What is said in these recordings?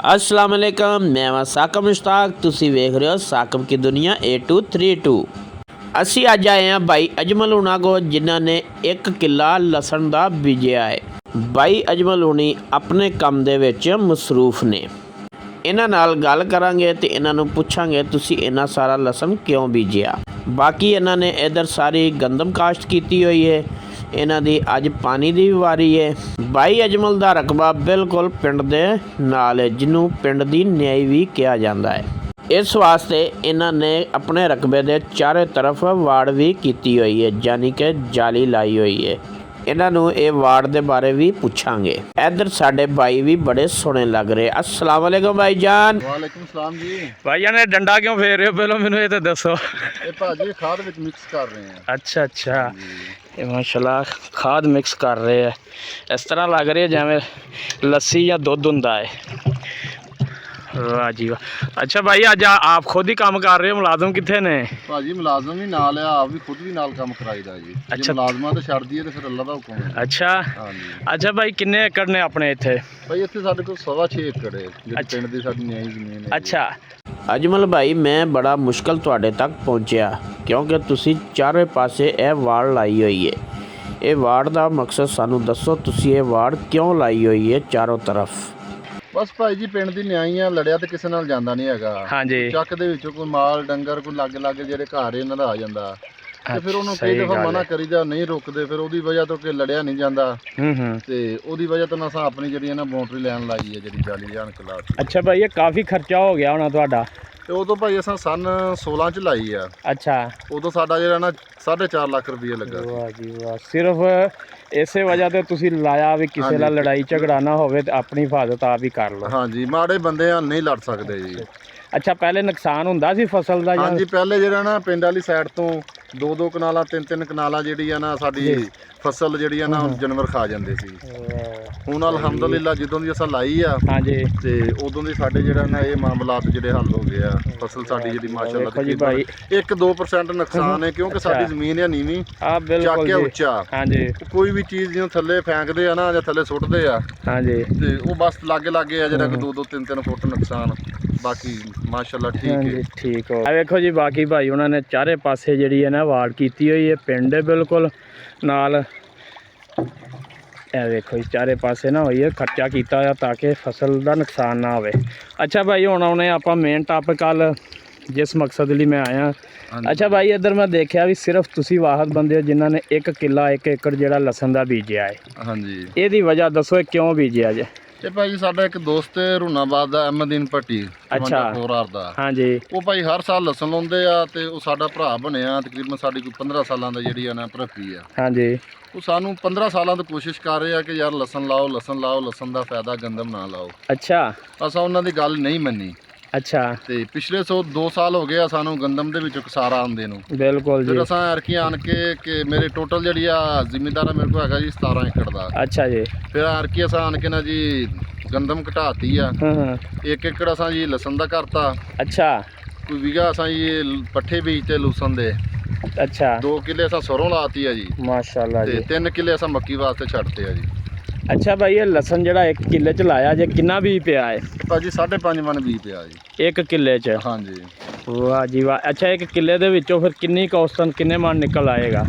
अस्सलाम वालेकुम, मैं वां साकब मुश्ताक। तुसी वेख रहे हो साकब की दुनिया A232। ਅਸੀਂ ਅੱਜ ਆਏ ਹਾਂ ਬਾਈ ਅਜਮਲ ਹੁਣਾਂ ਕੋਲ, ਜਿਨ੍ਹਾਂ ਨੇ 1 ਕਿੱਲਾ ਲਸਣ ਦਾ ਬੀਜਿਆ ਹੈ। ਬਾਈ ਅਜਮਲ ਹੁਣੀ ਆਪਣੇ ਕੰਮ ਦੇ ਵਿੱਚ ਮਸਰੂਫ ਨੇ। ਇਹਨਾਂ ਨਾਲ ਗੱਲ ਕਰਾਂਗੇ ਤੇ ਇਹਨਾਂ ਨੂੰ ਪੁੱਛਾਂਗੇ ਤੁਸੀਂ ਇੰਨਾ ਸਾਰਾ ਲਸਣ ਕਿਉਂ ਬੀਜਿਆ। ਬਾਕੀ ਇਹਨਾਂ ਨੇ ਇੱਧਰ ਸਾਰੀ ਗੰਦਮ ਕਾਸ਼ਤ ਕੀਤੀ ਹੋਈ ਹੈ। ਇਹਨਾਂ ਦੀ ਅੱਜ ਪਾਣੀ ਦੀ ਵਾਰੀ ਹੈ। ਬਾਈ ਅਜਮਲ ਦਾ ਰਕਬਾ ਬਿਲਕੁਲ ਪਿੰਡ ਦੇ ਨਾਲ ਹੈ, ਜਿਹਨੂੰ ਪਿੰਡ ਦੀ ਨਿਆਈ ਵੀ ਕਿਹਾ ਜਾਂਦਾ ਹੈ। ਇਸ ਵਾਸਤੇ ਇਹਨਾਂ ਨੇ ਆਪਣੇ ਰਕਬੇ ਦੇ ਚਾਰੇ ਤਰਫ ਵਾੜ ਵੀ ਕੀਤੀ ਹੋਈ ਹੈ, ਯਾਨੀ ਕਿ ਜਾਲੀ ਲਾਈ ਹੋਈ ਹੈ। ਇਹਨਾਂ ਨੂੰ ਇਹ ਵਾੜ ਦੇ ਬਾਰੇ ਵੀ ਪੁੱਛਾਂਗੇ। ਇੱਧਰ ਸਾਡੇ ਭਾਈ ਵੀ ਬੜੇ ਸੋਹਣੇ ਲੱਗ ਰਹੇ। अस्सलाम वालेकुम भाई जान। वालेकुम सलाम जी। भाई जान डंडा क्यों फेर रहे हो, पहले मैंने ये तो दसो। ये भाजी खाद विच मिक्स कर रहे हैं। अच्छा अच्छा, ये माशाल्लाह खाद मिक्स कर रहे हैं। इस तरह लग रही है जिवें लस्सी या दुध हुंदा है। वाह जी वाह। अच्छा भाई अज आप खुद ही काम कर रहे हो, मुलाजम कितने ने? भाजी मुलाजम भी नाल है, आप भी खुद भी नाल काम कराईदा जी। अच्छा, मुलाजमा तो छड़ दीए तो फिर अल्लाह दा हुक्म है। अच्छा हां जी। अच्छा भाई किन्ने एकड़ ने अपने इत्थे? भाई इत्थे साडे कोल 6.5 एकड़ है, जेह्ड़ी पिंड दी साडी न्याई जमीन है। अच्छा ਅਜਮਲ ਭਾਈ, ਮੈਂ ਬੜਾ ਮੁਸ਼ਕਲ ਤੁਹਾਡੇ ਤੱਕ ਪਹੁੰਚਿਆ ਕਿਉਂਕਿ ਤੁਸੀਂ ਚਾਰੇ ਪਾਸੇ ਇਹ ਵਾੜ ਲਾਈ ਹੋਈ ਹੈ। ਇਹ ਵਾੜ ਦਾ ਮਕਸਦ ਸਾਨੂੰ ਦੱਸੋ, ਤੁਸੀਂ ਇਹ ਵਾੜ ਕਿਉਂ ਲਾਈ ਹੋਈ ਹੈ ਚਾਰੋਂ ਤਰਫ? बस भाई जी पिंड दी न्याई आ, लड़िया ते किसे नाल जांदा नहीं हैगा। हाँ जी। ਚੱਕ ਦੇ ਵਿੱਚੋਂ ਕੋਈ ਮਾਲ ਡੰਗਰ ਕੋਈ ਲਾਗੇ ਜਿਹੜੇ ਘਰ ਇਹਨਾਂ ਦਾ ਆ ਜਾਂਦਾ ਤੇ ਫਿਰ ਉਹਨੂੰ ਕਈ ਦਫਾ ਮਨਾ ਕਰੀਦਾ, ਨਹੀਂ ਰੁਕਦੇ, ਫਿਰ ਉਹਦੀ ਵਜ੍ਹਾ ਤੋਂ ਕਿ ਲੜਿਆ ਨਹੀਂ ਜਾਂਦਾ। ਤੇ ਉਹਦੀ ਵਜ੍ਹਾ ਤੋਂ ਅਸਾਂ ਆਪਣੀ ਜਿਹੜੀ ਹੈ ਨਾ ਬਾਉਂਡਰੀ ਲਾਈਨ ਲਾਈ ਹੈ, ਜਿਹੜੀ ਜਾਲੀ ਜਾਣ ਕੇ ਲਾਤੀ। अच्छा भाई ये काफ़ी खर्चा हो गया होना ਤੁਹਾਡਾ? ਤੇ ਉਦੋਂ ਭਾਈ ਅਸਾਂ ਸਨ 16 ਚ ਲਾਈ ਆ। अच्छा, ਉਦੋਂ ਸਾਡਾ ਜਿਹੜਾ ਨਾ 4.5 ਲੱਖ ਰੁਪਏ ਲੱਗਾ। ਵਾਹ ਜੀ ਵਾਹ। ਸਿਰਫ ਇਸੇ ਵਜ੍ਹਾ ਤੇ ਤੁਸੀਂ ਲਾਇਆ ਵੀ ਕਿਸੇ ਨਾਲ ਲੜਾਈ ਝਗੜਾ ਨਾ ਹੋਵੇ ਤੇ ਆਪਣੀ ਹਿਫਾਜ਼ਤ ਆਪ ਹੀ ਕਰ ਲਓ। ਹਾਂਜੀ, ਮਾੜੇ ਬੰਦੇ ਆ ਨਹੀਂ ਲੜ ਸਕਦੇ ਜੀ। ਅੱਛਾ, ਪਹਿਲੇ ਨੁਕਸਾਨ ਹੁੰਦਾ ਸੀ ਫਸਲ ਦਾ? ਹਾਂਜੀ, ਪਹਿਲੇ ਜਿਹੜਾ ਨਾ ਪਿੰਡ ਵਾਲੀ ਸਾਈਡ ਤੋਂ 2-2 ਕਨਾਲਾਂ 3-3 ਕਨਾਲਾਂ ਜਿਹੜੀ ਆ ਨਾ ਸਾਡੀ ਫਸਲ ਜਿਹੜੀ ਆ ਨਾ ਜਾਨਵਰ ਖਾ ਜਾਂਦੇ ਸੀ। ਹੁਣ ਅਲਹਮਦੁਲਿਲਾ ਜਦੋਂ ਦੀ ਅਸਾਂ ਲਾਈ ਆ, ਹਾਂਜੀ, ਤੇ ਉਦੋਂ ਦੀ ਸਾਡੇ ਜਿਹੜਾ ਨਾ ਇਹ ਮਾਮਲਾਤ ਜਿਹੜੇ ਹੱਲ ਹੋ ਗਏ ਆ। ਫਸਲ ਸਾਡੀ ਜਿਹੜੀ ਮਾਸ਼ਾਅੱਲਾ ਤਕਰੀਬਨ 1-2% ਨੁਕਸਾਨ ਹੈ, ਕਿਉਂਕਿ ਸਾਡੀ ਜ਼ਮੀਨ ਹੈ ਨੀਵੀਂ, ਚੱਕ ਕੇ ਉੱਚਾ। ਹਾਂਜੀ, ਕੋਈ ਵੀ ਚੀਜ਼ ਜਿਹਨੂੰ ਥੱਲੇ ਫੈਂਕਦੇ ਆ ਨਾ ਜਾਂ ਥੱਲੇ ਸੁੱਟਦੇ ਆ, ਹਾਂਜੀ, ਤੇ ਉਹ ਬਸ ਲਾਗੇ ਆ ਜਿਹੜਾ ਕਿ 2-2 3-3 ਫੁੱਟ ਨੁਕਸਾਨ। ਬਾਕੀ ਮਾਸ਼ਾਅੱਲਾ ਠੀਕ ਹੈ। ਠੀਕ ਹੋ। ਆ ਵੇਖੋ ਜੀ, ਬਾਕੀ ਭਾਈ ਉਹਨਾਂ ਨੇ ਚਾਰੇ ਪਾਸੇ ਜਿਹੜੀ ਹੈ ਨਾ ਵਾੜ ਕੀਤੀ ਹੋਈ ਹੈ, ਪਿੰਡ ਬਿਲਕੁਲ ਨਾਲ। ਇਹ ਵੇਖੋ ਜੀ, ਚਾਰੇ ਪਾਸੇ ਨਾ ਹੋਈ ਹੈ, ਖਰਚਾ ਕੀਤਾ ਹੋਇਆ ਤਾਂ ਕਿ ਫਸਲ ਦਾ ਨੁਕਸਾਨ ਨਾ ਹੋਵੇ। ਅੱਛਾ ਭਾਈ, ਹੁਣ ਆਉਣੇ ਆਪਾਂ ਮੇਨ ਟਾਪਿਕ ਵੱਲ, ਜਿਸ ਮਕਸਦ ਲਈ ਮੈਂ ਆਇਆ। ਅੱਛਾ ਭਾਈ, ਇੱਧਰ ਮੈਂ ਦੇਖਿਆ ਵੀ ਸਿਰਫ ਤੁਸੀਂ ਵਾਹਦ ਬੰਦੇ ਹੋ ਜਿਨ੍ਹਾਂ ਨੇ 1 ਕਿੱਲਾ 1 ਏਕੜ ਜਿਹੜਾ ਲਸਣ ਦਾ ਬੀਜਿਆ ਹੈ। ਹਾਂਜੀ, ਇਹਦੀ ਵਜ੍ਹਾ ਦੱਸੋ, ਇਹ ਕਿਉਂ ਬੀਜਿਆ ਜੇ? ਇਹ ਭਾਈ ਸਾਡਾ ਇੱਕ ਦੋਸਤ ਹੈ ਰੂਨਾਬਾਦ ਦਾ, ਅਹਿਮਦੀਨ ਭੱਟੀ। ਅੱਛਾ, 4 ਦਾ। ਹਾਂਜੀ, ਉਹ ਭਾਈ ਹਰ ਸਾਲ ਲਸਣ ਲਾਉਂਦੇ ਆ ਤੇ ਉਹ ਸਾਡਾ ਭਰਾ ਬਣਿਆ। ਤਕਰੀਬਨ ਸਾਡੀ ਕੋਈ 15 ਸਾਲਾਂ ਦਾ ਜਿਹੜੀ ਆ ਨਾ ਭਰਤੀ ਆ। ਹਾਂਜੀ, ਉਹ ਸਾਨੂੰ 15 ਸਾਲਾਂ ਤੋਂ ਕੋਸ਼ਿਸ਼ ਕਰ ਰਹੇ ਆ ਕਿ ਯਾਰ ਲਸਣ ਲਾਓ, ਲਸਣ ਲਾਓ, ਲਸਣ ਦਾ ਫਾਇਦਾ, ਗੰਦਮ ਨਾ ਲਾਓ। ਅੱਛਾ, ਅਸਾਂ ਉਹਨਾਂ ਦੀ ਗੱਲ ਨਹੀਂ ਮੰਨੀ। ਅੱਛਾ, ਤੇ ਪਿਛਲੇ 2 ਸਾਲ ਹੋ ਗਏ ਆ ਸਾਨੂੰ ਗੰਦਮ ਦੇ ਵਿੱਚੋਂ ਕਸਾਰਾ ਆਉਂਦੇ ਨੂੰ। ਬਿਲਕੁਲ ਜੀ। ਫਿਰ ਅਸਾਂ ਐਰਕੀ ਆਣ ਕੇ ਮੇਰੇ ਟੋਟਲ ਜਿਹੜੀ ਆ ਜ਼ਿਮੀਂਦਾਰ ਮੇਰੇ ਕੋਲ ਹੈਗਾ ਜੀ 17 ਏਕੜ ਦਾ। ਅੱਛਾ ਜੀ। ਫਿਰ ਐਰਕੀ ਅਸਾਂ ਆਣ ਕੇ ਨਾ ਜੀ ਗੰਦਮ ਘਟਾਤੀ ਆ। 1 ਏਕੜ ਅਸਾਂ ਜੀ ਲਸਣ ਦਾ ਕਰਤਾ। ਅੱਛਾ, ਕੋਈ ਵਿਗਾ ਅਸਾਂ ਜੀ ਪੱਠੇ ਬੀਜਤੇ ਲਸਣ ਦੇ। ਅੱਛਾ, 2 ਕਿੱਲੇ ਅਸਾਂ ਸਰੋਂ ਲਾਤੀ ਆ ਜੀ, ਮਾਸ਼ਾਅੱਲਾ ਜੀ, ਤੇ 3 ਕਿੱਲੇ ਅਸਾਂ ਮੱਕੀ ਵਾਸਤੇ ਛੱਡਤੇ ਆ ਜੀ। ਅੱਛਾ ਭਾਈ, ਇਹ ਲਸਣ ਜਿਹੜਾ 1 ਕਿੱਲੇ ਚ ਲਾਇਆ ਜੇ, ਕਿੰਨਾ ਬੀਜ ਪਿਆ ਹੈ? ਭਾਜੀ 5.5 ਮਣ ਬੀਜ ਪਿਆ ਜੀ 1 ਕਿੱਲੇ ਚ। ਹਾਂਜੀ, ਵਾਹ ਜੀ ਵਾਹ। ਅੱਛਾ, 1 ਕਿੱਲੇ ਦੇ ਵਿੱਚੋਂ ਫਿਰ ਕਿੰਨੀ ਔਸਤਨ ਕਿੰਨੇ ਮਣ ਨਿਕਲ ਆਏਗਾ?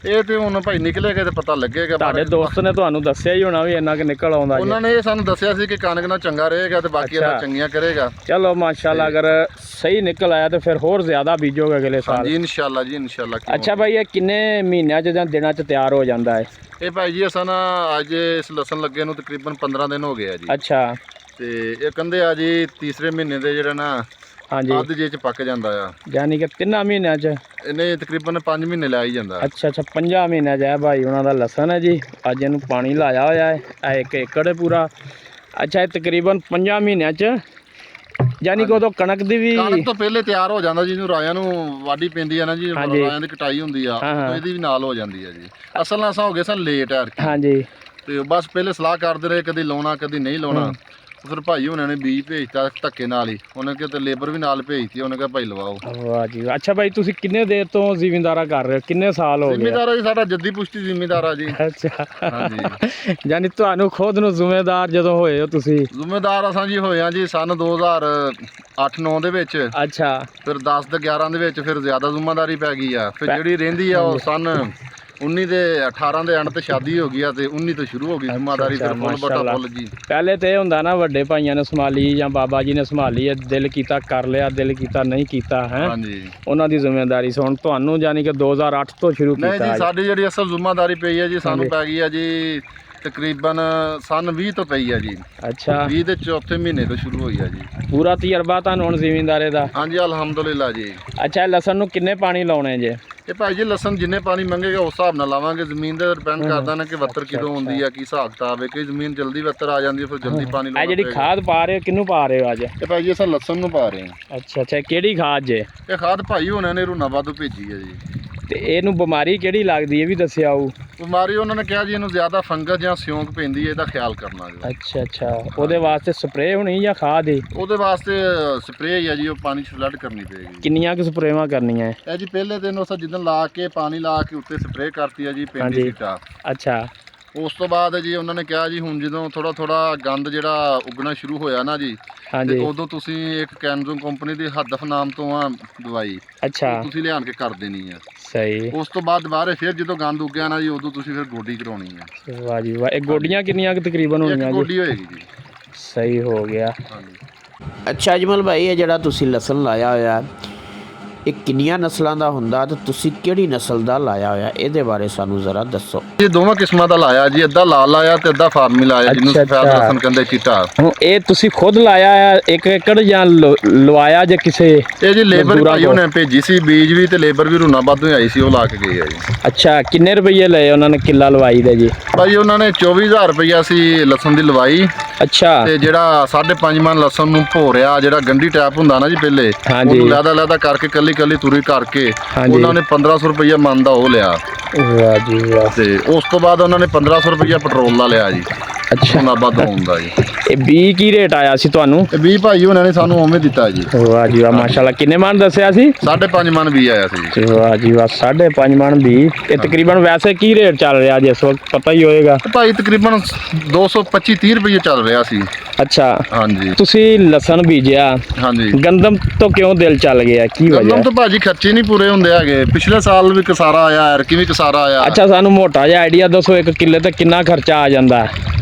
ਇਹ ਤੇ ਹੁਣ ਭਾਈ ਨਿਕਲੇਗਾ ਤੇ ਪਤਾ ਲੱਗੇਗਾ। ਤੁਹਾਡੇ ਦੋਸਤ ਨੇ ਤੁਹਾਨੂੰ ਦੱਸਿਆ ਹੀ ਹੋਣਾ ਵੀ ਇੰਨਾ ਕਿ ਨਿਕਲ ਆਉਂਦਾ ਜੀ? ਉਹਨਾਂ ਨੇ ਇਹ ਸਾਨੂੰ ਦੱਸਿਆ ਸੀ ਕਿ ਕਣਕ ਨਾਲ ਚੰਗਾ ਰਹੇਗਾ ਤੇ ਬਾਕੀ ਇਹਦਾ ਚੰਗੀਆਂ ਕਰੇਗਾ। ਚਲੋ ਮਾਸ਼ਾਅੱਲਾ, ਅਗਰ ਸਹੀ ਨਿਕਲ ਆਇਆ ਤੇ ਫਿਰ ਹੋਰ ਜ਼ਿਆਦਾ ਬੀਜੋਗੇ ਅਗਲੇ ਸਾਲ? ਜੀ ਇਨਸ਼ਾਅੱਲਾ ਜੀ, ਇਨਸ਼ਾਅੱਲਾ। ਅੱਛਾ ਭਾਈ, ਇਹ ਕਿੰਨੇ ਮਹੀਨਿਆਂ ਚ ਜਾਂ ਦਿਨਾਂ ਚ ਤਿਆਰ ਹੋ ਜਾਂਦਾ ਹੈ? ਇਹ ਭਾਈ ਜੀ ਅਸਾਂ ਨਾ ਅੱਜ ਇਸ ਲਸਣ ਲੱਗੇ ਨੂੰ ਤਕਰੀਬਨ 15 ਦਿਨ ਹੋ ਗਏ ਆ ਜੀ। ਅੱਛਾ, ਤੇ ਇਹ ਕਹਿੰਦੇ ਆ ਜੀ ਤੀਸਰੇ ਮਹੀਨੇ ਦੇ ਜਿਹੜਾ ਨਾ ਅੱਧ ਜੇ ਚ ਪੱਕ ਜਾਂਦਾ ਆ, ਯਾਨੀ ਕਿ 3 ਮਹੀਨਿਆਂ ਚ। ਇਹਨੇ ਤਕਰੀਬਨ 5 ਮਹੀਨੇ ਲੈ ਹੀ ਜਾਂਦਾ। ਅੱਛਾ ਅੱਛਾ, 5 ਮਹੀਨਿਆਂ ਚ ਹੈ ਭਾਈ ਉਹਨਾਂ ਦਾ ਲਸਣ ਹੈ ਜੀ। ਅੱਜ ਇਹਨੂੰ ਪਾਣੀ ਲਾਇਆ ਹੋਇਆ ਹੈ, ਇਹ 1 ਏਕੜ ਹੈ ਪੂਰਾ। ਅੱਛਾ, ਇਹ ਤਕਰੀਬਨ 5 ਮਹੀਨਿਆਂ ਚ, ਯਾਨੀ ਕਿ ਉਦੋਂ ਕਣਕ ਦੀ ਵੀ ਕਣਕ ਤੋਂ ਪਹਿਲੇ ਤਿਆਰ ਹੋ ਜਾਂਦਾ ਜੀ। ਜਿਹਨੂੰ ਰਾਇਆਂ ਨੂੰ ਵਾਢੀ ਪੈਂਦੀ ਆ ਨਾ ਜੀ, ਰਾਇਆਂ ਦੀ ਕਟਾਈ ਹੁੰਦੀ ਆ, ਇਹਦੀ ਵੀ ਨਾਲ ਹੋ ਜਾਂਦੀ ਆ ਜੀ। ਅਸਲ ਨਾਲ ਅਸਾਂ ਹੋ ਗਏ ਸਨ ਲੇਟ ਆ। ਹਾਂਜੀ, ਤੇ ਬਸ ਪਹਿਲੇ ਸਲਾਹ ਕਰਦੇ ਰਹੇ, ਕਦੀ ਲਾਉਣਾ ਕਦੀ ਨਹੀਂ ਲਾਉਣਾ। ਫਿਰ ਭਾਈ ਉਹਨਾਂ ਨੇ ਬੀਜ ਭੇਜਤਾ ਧੱਕੇ ਨਾਲ ਹੀ, ਉਹਨੇ ਕਿਹਾ ਤੇ ਲੇਬਰ ਵੀ ਨਾਲ ਭੇਜਤੀ, ਉਹਨੇ ਕਿਹਾ ਭਾਈ ਲਵਾਓ। ਵਾਹ ਜੀ ਵਾਹ। ਅੱਛਾ ਭਾਈ ਤੁਸੀਂ ਕਿੰਨੇ ਦੇਰ ਤੋਂ ਜ਼ਿਮੀਂਦਾਰਾ ਕਰ ਰਹੇ ਹੋ, ਕਿੰਨੇ ਸਾਲ ਹੋ ਗਏ? ਜ਼ਿਮੀਂਦਾਰ ਜੀ ਸਾਡਾ ਜੱਦੀ ਪੁਸ਼ਤੀ ਜ਼ਿਮੀਂਦਾਰ ਆ ਜੀ। ਅੱਛਾ ਹਾਂਜੀ। ਯਾਨੀ ਤੁਹਾਨੂੰ ਖੁਦ ਨੂੰ ਜ਼ਿੰਮੇਦਾਰ ਜਦੋਂ ਹੋਏ ਹੋ ਤੁਸੀਂ? ਜ਼ਿੰਮੇਦਾਰ ਅਸਾਂ ਜੀ ਹੋਏ ਆ ਜੀ ਸਨ 2008-9 ਦੇ ਵਿੱਚ। ਅੱਛਾ। ਫਿਰ 10 ਤੇ 11 ਦੇ ਵਿੱਚ ਫਿਰ ਜ਼ਿਆਦਾ ਜ਼ਿੰਮੇਦਾਰੀ ਪੈ ਗਈ ਆ। ਫਿਰ ਜਿਹੜੀ ਰਹਿੰਦੀ ਆ ਉਹ ਸਨ 19 ਦੇ 18 ਦੇ ਐਂਡ ਤੇ ਸ਼ਾਦੀ ਹੋ ਗਈ ਆ ਤੇ 19 ਤੋਂ ਸ਼ੁਰੂ ਹੋ ਗਈ ਜ਼ਿੰਮੇਦਾਰੀ। ਫਿਰ ਫੁੱਲ ਬਟਾ ਫੁੱਲ ਜੀ। ਪਹਿਲੇ ਤੇ ਇਹ ਹੁੰਦਾ ਨਾ ਵੱਡੇ ਭਾਈਆਂ ਨੇ ਸੰਭਾਲੀ ਜਾਂ ਬਾਬਾ ਜੀ ਨੇ ਸੰਭਾਲੀ ਹੈ, ਦਿਲ ਕੀਤਾ ਕਰ ਲਿਆ, ਦਿਲ ਕੀਤਾ ਨਹੀਂ ਕੀਤਾ ਹੈ। ਹਾਂਜੀ। ਉਹਨਾਂ ਦੀ ਜ਼ਿੰਮੇਦਾਰੀ ਸੁਣ ਤੁਹਾਨੂੰ ਯਾਨੀ ਕਿ 2008 ਤੋਂ ਸ਼ੁਰੂ ਨਹੀਂ ਕੀਤਾ? ਜੀ ਸਾਡੀ ਜਿਹੜੀ ਅਸਲ ਜ਼ਿੰਮੇਦਾਰੀ ਪਈ ਹੈ ਜੀ ਸਾਨੂੰ ਪੈ ਗਈ ਆ ਜੀ ਤਕਰੀਬਨ ਸਨ 20 ਤੋਂ ਪਈ ਆ ਜੀ। ਅੱਛਾ। 20 ਦੇ ਚੌਥੇ ਮਹੀਨੇ ਤੋਂ ਸ਼ੁਰੂ ਹੋਈ ਆ ਜੀ। ਪੂਰਾ ਤਜਰਬਾ ਤੁਹਾਨੂੰ ਹੁਣ ਜ਼ਿਮੀਂਦਾਰੇ ਦਾ? ਹਾਂਜੀ ਅਲਹਮਦੁਲਿਲਾ ਜੀ। ਅੱਛਾ ਲਸਣ ਨੂੰ ਕਿੰਨੇ ਪਾਣੀ ਲਾਉਣੇ ਜੇ? ਇਹ ਭਾਈ ਜੀ ਲਸਣ ਜਿੰਨੇ ਪਾਣੀ ਮੰਗੇਗਾ ਉਸ ਹਿਸਾਬ ਨਾਲ ਲਾਵਾਂਗੇ। ਜ਼ਮੀਨ ਤੇ ਡਿਪੈਂਡ ਕਰਦਾ ਨਾ ਕਿ ਵੱਤਰ ਕਿਦੋਂ ਹੁੰਦੀ ਆ, ਕੀ ਹਿਸਾਬ ਕਿਤਾਬ ਹੈ। ਕਈ ਜ਼ਮੀਨ ਜਲਦੀ ਵੱਤਰ ਆ ਜਾਂਦੀ ਹੈ ਫਿਰ ਜਲਦੀ ਪਾਣੀ ਲਾਉਣਾ। ਇਹ ਜਿਹੜੀ ਖਾਦ ਪਾ ਰਹੇ ਹੋ ਕਿਹਨੂੰ ਪਾ ਰਹੇ ਹੋ ਅੱਜ? ਇਹ ਭਾਈ ਜੀ ਅਸਾਂ ਲਸਣ ਨੂੰ ਪਾ ਰਹੇ ਹਾਂ। ਅੱਛਾ ਕਿਹੜੀ ਖਾਦ ਜੇ? ਇਹ ਖਾਦ ਭਾਈ ਉਹਨਾਂ ਨੇ ਰੂਨਾਬਾਦ ਤੋਂ ਭੇਜੀ ਹੈ ਜੀ। ਤੇ ਇਹਨੂੰ ਬਿਮਾਰੀ ਕਿਹੜੀ ਲੱਗਦੀ ਇਹ ਵੀ ਦੱਸਿਆ ਉਹ? ਬਿਮਾਰੀ ਉਹਨਾਂ ਨੇ ਕਿਹਾ ਜੀ ਇਹਨੂੰ ਜ਼ਿਆਦਾ ਫੰਗਸ ਜਾਂ ਸਿਉਂਕ ਪੈਂਦੀ ਹੈ, ਇਹਦਾ ਖਿਆਲ ਕਰਨਾ ਜੀ। ਅੱਛਾ ਉਹਦੇ ਵਾਸਤੇ ਸਪਰੇਅ ਹੋਣੀ ਜਾਂ ਖਾਦ ਹੈ? ਉਹਦੇ ਵਾਸਤੇ ਸਪਰੇਅ ਹੀ ਆ ਜੀ, ਉਹ ਪਾਣੀ 'ਚ ਫਲੱਡ ਕਰਨੀ ਪਏਗੀ। ਕਿੰਨੀਆਂ ਕੁ ਸਪਰੇਵਾਂ ਕਰਨੀਆਂ ਹੈ? ਇਹ ਜੀ ਪਹਿਲੇ ਦਿਨ ਅਸਾਂ ਜਿੱਦਣ ਲਾ ਕੇ ਪਾਣੀ ਲਾ ਕੇ ਉੱਤੇ ਸਪਰੇਅ ਕਰਤੀ ਆ ਜੀ ਪਿੰਡੀ ਸੀਟਾ। ਅੱਛਾ। ਉਸ ਤੋਂ ਬਾਅਦ ਜੀ ਉਹਨਾਂ ਨੇ ਕਿਹਾ ਜੀ ਹੁਣ ਜਦੋਂ ਥੋੜਾ ਗੰਦ ਜਿਹੜਾ ਉੱਗਣਾ ਸ਼ੁਰੂ ਹੋਇਆ ਨਾ ਜੀ, ਤੇ ਉਦੋਂ ਤੁਸੀਂ ਇੱਕ ਕੈਨਜ਼ੋ ਕੰਪਨੀ ਦੀ ਹਦਫ ਨਾਮ ਤੋਂ ਆ ਦਵਾਈ, ਅੱਛਾ, ਤੁਸੀਂ ਲਿਆਣ ਕੇ ਕਰ ਦੇਣੀ ਆ। ਸਹੀ। ਉਸ ਤੋਂ ਬਾਅਦ ਦੁਬਾਰੇ ਫਿਰ ਜਦੋਂ ਗੰਦ ਉੱਗਿਆ ਨਾ ਜੀ ਉਦੋਂ ਤੁਸੀਂ ਫਿਰ ਗੋਡੀ ਕਰਾਉਣੀ ਆ। ਵਾਹ ਜੀ ਵਾਹ। ਇਹ ਗੋਡੀਆਂ ਕਿੰਨੀਆਂ ਕੁ ਤਕਰੀਬਨ ਹੋਣੀਆਂ ਜੀ? ਇੱਕ ਗੋਡੀ ਹੋਏਗੀ ਜੀ। ਸਹੀ ਹੋ ਗਿਆ। ਹਾਂਜੀ। ਅੱਛਾ ਅਜਮਲ ਭਾਈ ਇਹ ਜਿਹੜਾ ਤੁਸੀਂ ਲਸਣ ਲਾਇਆ ਹੋਇਆ ਇਹ ਕਿੰਨੀਆਂ ਨਸਲਾਂ ਦਾ ਹੁੰਦਾ ਤੇ ਤੁਸੀਂ ਕਿਹੜੀ ਨਸਲ ਦਾ ਲਾਇਆ ਹੋਇਆ ਇਹਦੇ ਬਾਰੇ ਸਾਨੂੰ ਜ਼ਰਾ ਦੱਸੋ। ਇਹ ਦੋਵਾਂ ਕਿਸਮਾਂ ਦਾ ਲਾਇਆ ਜੀ, ਅੱਧਾ ਲਾਲ ਲਾਇਆ ਤੇ ਅੱਧਾ ਫਾਰਮੀ ਲਾਇਆ, ਜਿਹਨੂੰ ਸਫੈਦ ਲਸਣ ਕਹਿੰਦੇ ਚਿੱਟਾ। ਹੁਣ ਇਹ ਤੁਸੀਂ ਖੁਦ ਲਾਇਆ ਹੈ 1 ਏਕੜ ਜਾਂ ਲਵਾਇਆ ਜੇ ਕਿਸੇ? ਇਹ ਜੀ ਲੇਬਰ ਭਾਈ ਉਹਨੇ ਭੇਜੀ ਸੀ, ਬੀਜ ਵੀ ਤੇ ਲੇਬਰ ਵੀ ਰੂਨਾਬਾਦ ਤੋਂ ਆਈ ਸੀ, ਉਹ ਲਾ ਕੇ ਗਏ ਆ ਜੀ। ਅੱਛਾ ਕਿੰਨੇ ਰੁਪਏ ਲਏ ਉਹਨਾਂ ਨੇ ਕਿੱਲਾ ਲਵਾਈ ਦੇ ਜੀ? ਭਾਈ ਉਹਨਾਂ ਨੇ 24,000 ਰੁਪਇਆ ਸੀ ਲਸਣ ਦੀ ਲਵਾਈ। ਅੱਛਾ। ਤੇ ਜਿਹੜਾ 5.5 ਮਣ ਲਸਣ ਨੂੰ ਭੋਰਿਆ, ਜਿਹੜਾ ਗੰਢੀ ਟੈਪ ਹੁੰਦਾ ਨਾ ਜੀ ਪਹਿਲੇ, ਹਾਂਜੀ, ਉਹਨੂੰ ਲਹਿਦਾ ਕਰਕੇ ਕੱਲੀ ਤੁਰੀ ਕਰਕੇ ਉਹਨਾਂ ਨੇ 1500 ਰੁਪਇਆ ਮਣ ਦਾ ਉਹ ਲਿਆ। ਵਾਹ ਜੀ ਵਾਹ। ਤੇ ਉਸ ਤੋਂ ਬਾਅਦ ਉਹਨਾਂ ਨੇ 1500 ਰੁਪਇਆ ਪੈਟਰੋਲ ਦਾ ਲਿਆ ਜੀ। ਅੱਛਾ ਰੂਨਾਬਾਦ ਹੁੰਦਾ ਜੀ। ਇਹ ਬੀ ਕੀ ਰੇਟ ਆਇਆ ਸੀ ਤੁਹਾਨੂੰ? ਇਹ 20 ਭਾਈ ਉਹਨਾਂ ਨੇ ਸਾਨੂੰ ਉਵੇਂ ਦਿੱਤਾ ਜੀ। ਵਾਹ ਜੀ ਵਾਹ ਮਾਸ਼ਾਅੱਲਾ। ਕਿੰਨੇ ਮਣ ਦੱਸਿਆ ਸੀ? 5.5 ਮਣ ਵੀ ਆਇਆ ਸੀ ਜੀ। ਵਾਹ ਜੀ ਵਾਹ 5.5 ਮਣ ਵੀ। ਇਹ ਤਕਰੀਬਨ ਵੈਸੇ ਕੀ ਰੇਟ ਚੱਲ ਰਿਹਾ ਜੀ ਇਸ ਵਕਤ ਪਤਾ ਹੀ ਹੋਏਗਾ? ਭਾਈ ਤਕਰੀਬਨ 225-30 ਰੁਪਏ ਚੱਲ ਰਿਹਾ ਸੀ। ਅੱਛਾ। ਹਾਂਜੀ। ਤੁਸੀਂ ਲਸਣ ਬੀਜਿਆ, ਹਾਂਜੀ, ਗੰਦਮ ਤੋਂ ਕਿਉਂ ਦਿਲ ਚੱਲ ਗਿਆ, ਕੀ ਵਜ੍ਹਾ? ਗੰਦਮ ਤੋਂ ਭਾਜੀ ਖਰਚੇ ਨਹੀਂ ਪੂਰੇ ਹੁੰਦੇ ਹੈਗੇ। ਪਿਛਲੇ ਸਾਲ ਵੀ ਕਿਸਾਰਾ ਆਇਆ, ਐਰਕੀ ਵੀ ਕਿਸਾਰਾ ਆਇਆ। ਅੱਛਾ ਸਾਨੂੰ ਮੋਟਾ ਜਿਹਾ ਆਈਡੀਆ ਦੱਸੋ, 1 ਕਿੱਲੇ ਤੇ ਕਿੰਨਾ ਖਰਚਾ ਆ ਜਾਂਦਾ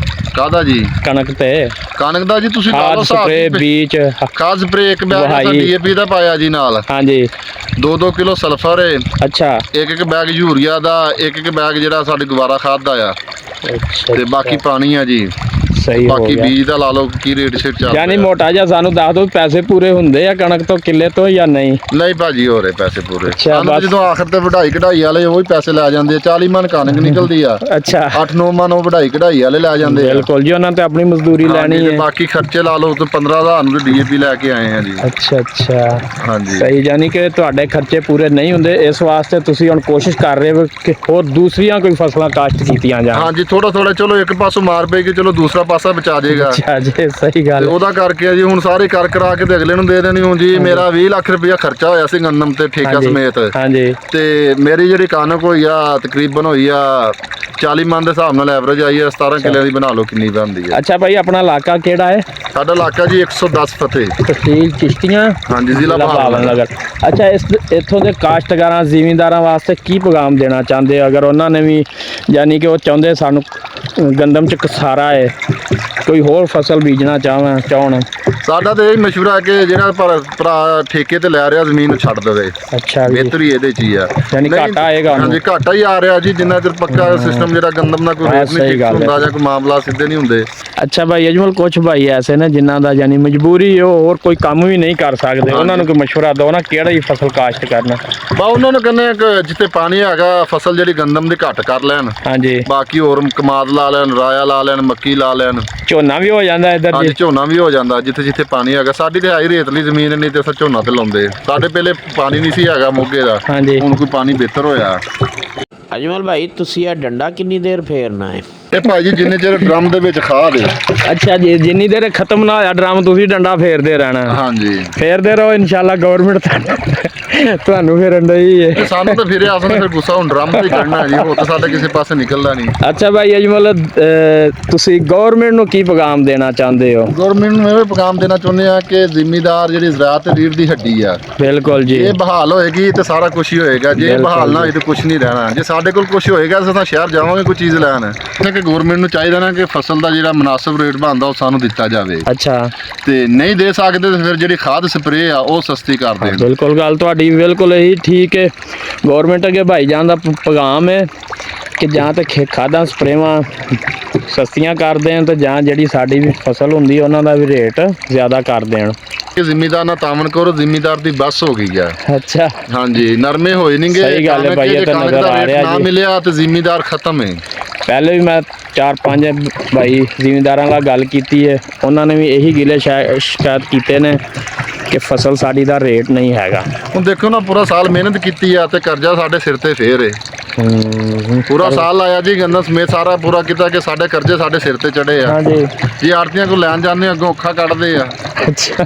ਕਾਹਦਾ ਜੀ? ਕਣਕ ਤੇ? ਕਣਕ ਦਾ ਜੀ ਤੁਸੀਂ ਲਾ ਖਾਦ ਲਓ ਸਪਰੇ ਬੀਜ? ਖਾਦ ਸਪਰੇ ਇੱਕ ਬੈਗ ਦਾ ਡੀਏਪੀ ਦਾ ਪਾਇਆ ਜੀ ਨਾਲ। ਹਾਂਜੀ। 2-2 ਕਿਲੋ ਸਲਫਰ ਹੈ। ਅੱਛਾ। ਇੱਕ ਬੈਗ ਯੂਰੀਆ ਦਾ, ਇੱਕ ਬੈਗ ਜਿਹੜਾ ਸਾਡੇ ਗੁਵਾਰਾ ਖਾਦ ਦਾ ਆ। ਅੱਛਾ ਤੇ ਬਾਕੀ ਪਾਣੀ ਆ ਜੀ। ਸਹੀ ਹੋ ਬਾਕੀ ਗਿਆ। ਬੀਜ ਦਾ ਲਾ ਲਓ ਕੀ ਰੇਟ ਸਿਰ ਚੱਲ ਯਾਨੀ ਮੋਟਾ ਜਿਹਾ ਸਾਨੂੰ ਦੱਸ ਦਿਓ ਪੈਸੇ ਪੂਰੇ ਹੁੰਦੇ ਆ ਕਣਕ ਤੋਂ ਕਿੱਲੇ ਤੋਂ ਜਾਂ ਨਹੀਂ? ਨਹੀਂ ਭਾਜੀ ਹੋ ਰਹੇ ਪੈਸੇ ਪੂਰੇ। ਅੱਛਾ, ਸਾਨੂੰ ਜਦੋਂ ਆਖਰ ਤੇ ਕਢਾਈ ਵਾਲੇ ਉਹ ਹੀ ਪੈਸੇ ਲੈ ਜਾਂਦੇ ਆ। 40 ਮਣ ਕਣਕ ਨਿਕਲਦੀ ਆ। ਅੱਛਾ। 8-9 ਮਣ ਉਹ ਕਢਾਈ ਵਾਲੇ ਲੈ ਜਾਂਦੇ ਆ। ਬਿਲਕੁਲ ਜੀ, ਉਹਨਾਂ ਤੇ ਆਪਣੀ ਮਜ਼ਦੂਰੀ ਲੈਣੀ ਹੈ। ਬਾਕੀ ਖਰਚੇ ਲਾ ਲਓ ਤੇ 15,000 ਨੂੰ ਡੀਏਪੀ ਲੈ ਕੇ ਆਏ ਆ ਜੀ। ਅੱਛਾ। ਹਾਂਜੀ ਸਹੀ। ਯਾਨੀ ਕਿ ਤੁਹਾਡੇ ਖਰਚੇ ਪੂਰੇ ਨਹੀਂ ਹੁੰਦੇ, ਇਸ ਵਾਸਤੇ ਤੁਸੀਂ ਹੁਣ ਕੋਸ਼ਿਸ਼ ਕਰ ਰਹੇ ਹੋ ਕਿ ਹੋਰ ਦੂਸਰੀਆਂ ਕੋਈ ਫਸਲਾਂ ਕਾਸ਼ਤ ਕੀਤੀਆਂ ਜਾਣ। ਹਾਂਜੀ ਥੋੜਾ ਚਲੋ ਇੱਕ ਪਾਸੋਂ ਮਾਰ ਪਏਗੀ, ਚਲੋ ਦੂਸਰਾ ਪਾਸਾ ਬਚਾ ਜਾਏਗਾ। ਅੱਛਾ ਜੀ ਸਹੀ ਗੱਲ। ਉਹਦਾ ਕਰਕੇ ਜੀ ਹੁਣ ਸਾਰੇ ਕਰਾ ਕੇ ਤੇ ਅਗਲੇ ਨੂੰ ਦੇ ਦੇਣੀ। ਹੁਣ ਜੀ ਮੇਰਾ 20 ਲੱਖ ਰੁਪਇਆ ਖਰਚਾ ਹੋਇਆ ਸੀ ਗੰਦਮ ਤੇ ਠੇਕਾ ਸਮੇਤ। ਹਾਂਜੀ। ਤੇ ਮੇਰੀ ਜਿਹੜੀ ਕਣਕ ਹੋਈ ਆ ਤਕਰੀਬਨ ਹੋਈ ਆ 40 ਮਣ ਦੇ ਹਿਸਾਬ ਨਾਲ ਐਵਰੇਜ ਆਈ ਆ। 17 ਕਿੱਲਿਆਂ ਦੀ ਬਣਾ ਲਓ ਕਿੰਨੀ ਬਣਦੀ ਆ। ਅੱਛਾ ਭਾਈ ਆਪਣਾ ਇਲਾਕਾ ਕਿਹੜਾ ਹੈ? ਸਾਡਾ ਇਲਾਕਾ ਜੀ 110 ਫਤਿਹ, ਤਹਿਸੀਲ ਚਿਸ਼ਤੀਆਂ, ਹਾਂਜੀ, ਜ਼ਿਲ੍ਹਾ ਭਾਵਨਗਰ। ਅੱਛਾ ਇੱਥੋਂ ਦੇ ਕਾਸ਼ਤਕਾਰਾਂ ਜ਼ਿਮੀਂਦਾਰਾਂ ਵਾਸਤੇ ਕੀ ਪੈਗਾਮ ਦੇਣਾ ਚਾਹੁੰਦੇ ਹੋ, ਅਗਰ ਉਹਨਾਂ ਨੇ ਵੀ ਯਾਨੀ ਕਿ ਉਹ ਚਾਹੁੰਦੇ ਸਾਨੂੰ ਗੰਦਮ ਚ ਕਿਸਾਰਾ ਹੈ, ਕੋਈ ਹੋਰ ਫਸਲ ਬੀਜਣਾ ਚਾਹਣ? ਸਾਡਾ ਤਾਂ ਇਹ ਮਸ਼ਵਰਾ ਹੈ ਕਿ ਜਿਹੜਾ ਭਰਾ ਠੇਕੇ ਤੇ ਲੈ ਰਿਹਾ ਜ਼ਮੀਨ ਛੱਡ ਦੇਵੇ। ਅੱਛਾ ਜੀ। ਬਿਹਤਰੀ ਇਹਦੇ 'ਚ ਹੀ ਆ। ਯਾਨੀ ਘਾਟਾ ਆਏਗਾ? ਹਾਂਜੀ ਘਾਟਾ ਹੀ ਆ ਰਿਹਾ ਜੀ ਜਿੰਨਾ ਚਿਰ ਪੱਕਾ ਸਿਸਟਮ ਜਿਹੜਾ ਗੰਦਮ ਦਾ ਕੋਈ ਰੇਟ ਨਹੀਂ ਫਿਕਸ ਹੁੰਦਾ ਜਾਂ ਕੋਈ ਮਾਮਲਾ ਸਿੱਧੇ ਨਹੀਂ ਹੁੰਦੇ। ਅੱਛਾ ਭਾਈ ਅਜਮਲ ਕੁਛ ਭਾਈ ਐਸੇ ਨੇ ਜਿਨ੍ਹਾਂ ਦਾ ਯਾਨੀ ਮਜਬੂਰੀ ਉਹ ਹੋਰ ਕੋਈ ਕੰਮ ਵੀ ਨਹੀਂ ਕਰ ਸਕਦੇ, ਉਹਨਾਂ ਨੂੰ ਕੋਈ ਮਸ਼ਵਰਾ ਦਿਓ ਨਾ ਕਿਹੜਾ ਹੀ ਫਸਲ ਕਾਸ਼ਤ ਕਰਨਾ? ਬਾ ਉਹਨਾਂ ਨੂੰ ਕਹਿੰਦੇ ਕਿ ਜਿੱਥੇ ਪਾਣੀ ਹੈਗਾ ਫਸਲ ਜਿਹੜੀ ਗੰਦਮ ਦੀ ਘੱਟ ਕਰ ਲੈਣ। ਹਾਂਜੀ। ਬਾਕੀ ਹੋਰ ਕਮਾਦ ਲਾ ਲੈਣ, ਰਾਇਆ ਲਾ ਲੈਣ, ਮੱਕੀ ਲਾ ਲੈਣ। ਝੋਨਾ ਵੀ ਹੋ ਜਾਂਦਾ ਇੱਧਰ? ਹਾਂਜੀ ਝੋਨਾ ਵੀ ਹੋ ਜਾਂਦਾ ਜਿੱਥੇ ਪਾਣੀ ਹੈਗਾ। ਸਾਡੀ ਤੇ ਹੈ ਹੀ ਰੇਤਲੀ ਜ਼ਮੀਨ ਨਹੀਂ ਤੇ ਅਸੀਂ ਝੋਨਾ ਤੇ ਲਾਉਂਦੇ। ਸਾਡੇ ਪਹਿਲੇ ਪਾਣੀ ਨਹੀਂ ਸੀ ਹੈਗਾ ਮੋਗੇ ਦਾ, ਹਾਂਜੀ। ਹੁਣ ਕੋਈ ਪਾਣੀ ਬਿਹਤਰ ਹੋਇਆ। ਅਜਮਲ ਭਾਈ ਤੁਸੀਂ ਇਹ ਡੰਡਾ ਕਿੰਨੀ ਦੇਰ ਫੇਰਨਾ ਹੈ? ਇਹ ਭਾਜੀ ਜਿੰਨੇ ਚਿਰ ਡਰਮ ਦੇ ਵਿੱਚ ਖਾਦ ਹੈ। ਅੱਛਾ ਜੀ, ਜਿੰਨੀ ਦੇਰ ਇਹ ਖਤਮ ਨਾ ਹੋਇਆ ਡਰਮ ਤੁਸੀਂ ਡੰਡਾ ਫੇਰਦੇ ਰਹਿਣਾ। ਹਾਂਜੀ ਫੇਰਦੇ ਰਹੋ, ਇਨਸ਼ਾਅੱਲਾ ਗਵਰਨਮੈਂਟ ਤੁਹਾਨੂੰ ਫੇਰਨ ਡਈ ਹੈ। ਤੇ ਸਾਨੂੰ ਤਾਂ ਫਿਰ ਆਸਨ ਫਿਰ ਗੁੱਸਾ ਹੁਣ ਡਰਮ ਤੇ ਹੀ ਕਰਨਾ ਜੀ, ਹੋਰ ਤਾਂ ਸਾਡੇ ਕਿਸੇ ਪਾਸੇ ਨਿਕਲਦਾ ਨਹੀਂ। ਅੱਛਾ ਭਾਈ ਅਜਮਲ, ਤੁਸੀਂ ਗਵਰਨਮੈਂਟ ਨੂੰ ਕੀ ਪੈਗਾਮ ਦੇਣਾ ਚਾਹੁੰਦੇ ਹੋ? ਗਵਰਨਮੈਂਟ ਨੂੰ ਇਹ ਪੈਗਾਮ ਦੇਣਾ ਚਾਹੁੰਦੇ ਆ ਕਿ ਜ਼ਿਮੀਦਾਰ ਜਿਹੜੀ ਜ਼ਰਾਅਤ ਤੇ ਰੀੜ੍ਹ ਦੀ ਹੱਡੀ ਆ, ਬਿਲਕੁਲ ਜੀ, ਇਹ ਬਹਾਲ ਹੋਏਗੀ ਤੇ ਸਾਰਾ ਕੁਝ ਹੀ ਹੋਏਗਾ। ਜੇ ਇਹ ਬਹਾਲ ਨਾ ਹੋਈ ਤੇ ਕੁਝ ਨਹੀਂ ਰਹਿਣਾ। ਜੇ ਸਾਡੇ ਕੋਲ ਕੁਝ ਹੋਏਗਾ ਤਾਂ ਸ਼ਹਿਰ ਜਾਵਾਂਗੇ ਕੋਈ ਚੀਜ਼ ਲੈਣ। ਕਿ ਗਵਰਨਮੈਂਟ ਨੂੰ ਚਾਹੀਦਾ ਨਾ ਕਿ ਫਸਲ ਦਾ ਜਿਹੜਾ ਮੁਨਾਸਬ ਰੇਟ ਬਣਦਾ ਉਹ ਸਾਨੂੰ ਦਿੱਤਾ ਜਾਵੇ। ਅੱਛਾ, ਤੇ ਨਹੀਂ ਦੇ ਸਕਦੇ ਤੇ ਫਿਰ ਜਿਹੜੀ ਖਾਦ ਸਪਰੇਅ ਆ ਉਹ ਸਸਤੀ ਕਰ ਦੇਣ। ਬਿਲਕੁਲ ਗੱਲ ਤੁਹਾਡੀ ਬਿਲਕੁਲ ਇਹੀ ਠੀਕ ਹੈ। ਗਵਰਨਮੈਂਟ ਅੱਗੇ ਭਾਈਜਾਨ ਦਾ ਪੈਗਾਮ ਹੈ ਕਿ ਜਾਂ ਤਾਂ ਖਾਦਾਂ ਸਪਰੇਵਾਂ ਸਸਤੀਆਂ ਕਰ ਦੇਣ ਤੇ ਜਾਂ ਜਿਹੜੀ ਸਾਡੀ ਵੀ ਫਸਲ ਹੁੰਦੀ ਉਹਨਾਂ ਦਾ ਵੀ ਰੇਟ ਜ਼ਿਆਦਾ ਕਰ ਦੇਣ। ਕਿ ਜ਼ਿਮੀਦਾਰ ਨਾਲ ਤਾਮਨ ਕਰੋ, ਜ਼ਿਮੀਦਾਰ ਦੀ ਬੱਸ ਹੋ ਗਈ ਆ। ਅੱਛਾ, ਹਾਂਜੀ, ਨਰਮੇ ਹੋਏ ਨਹੀਂਗੇ। ਸਹੀ ਗੱਲ ਹੈ ਭਾਈ, ਇਹ ਤਾਂ ਨਜ਼ਰ ਆ ਰਿਹਾ ਨਾ ਜੀ। ਮਿਲਿਆ ਤੇ ਜ਼ਿਮੀਦਾਰ ਖਤਮ ਹੈ। ਪਹਿਲੇ ਵੀ ਮੈਂ 4-5 ਭਾਈ ਜ਼ਿਮੀਂਦਾਰਾਂ ਨਾਲ ਗੱਲ ਕੀਤੀ ਹੈ, ਉਹਨਾਂ ਨੇ ਵੀ ਇਹੀ ਗਿਲੇ ਸ਼ਿਕਾਇਤ ਕੀਤੇ ਨੇ ਕਿ ਫਸਲ ਸਾਡੀ ਦਾ ਰੇਟ ਨਹੀਂ ਹੈਗਾ। ਹੁਣ ਦੇਖੋ ਨਾ, ਪੂਰਾ ਸਾਲ ਮਿਹਨਤ ਕੀਤੀ ਆ ਤੇ ਕਰਜ਼ਾ ਸਾਡੇ ਸਿਰ ਤੇ ਫੇਰ ਏ। ਪੂਰਾ ਸਾਲ ਲਾਇਆ ਜੀ, ਗੰਨਾ ਸਮੇਤ ਸਾਰਾ ਪੂਰਾ ਕੀਤਾ ਕਿ ਸਾਡੇ ਕਰਜ਼ੇ ਸਾਡੇ ਸਿਰ ਤੇ ਚੜੇ ਆ। ਹਾਂਜੀ, ਜੀ ਆੜਤੀਆਂ ਕੋਲ ਲੈਣ ਜਾਂਦੇ ਅੱਗੋਂ ਔਖਾ ਕੱਢਦੇ ਆ। ਅੱਛਾ,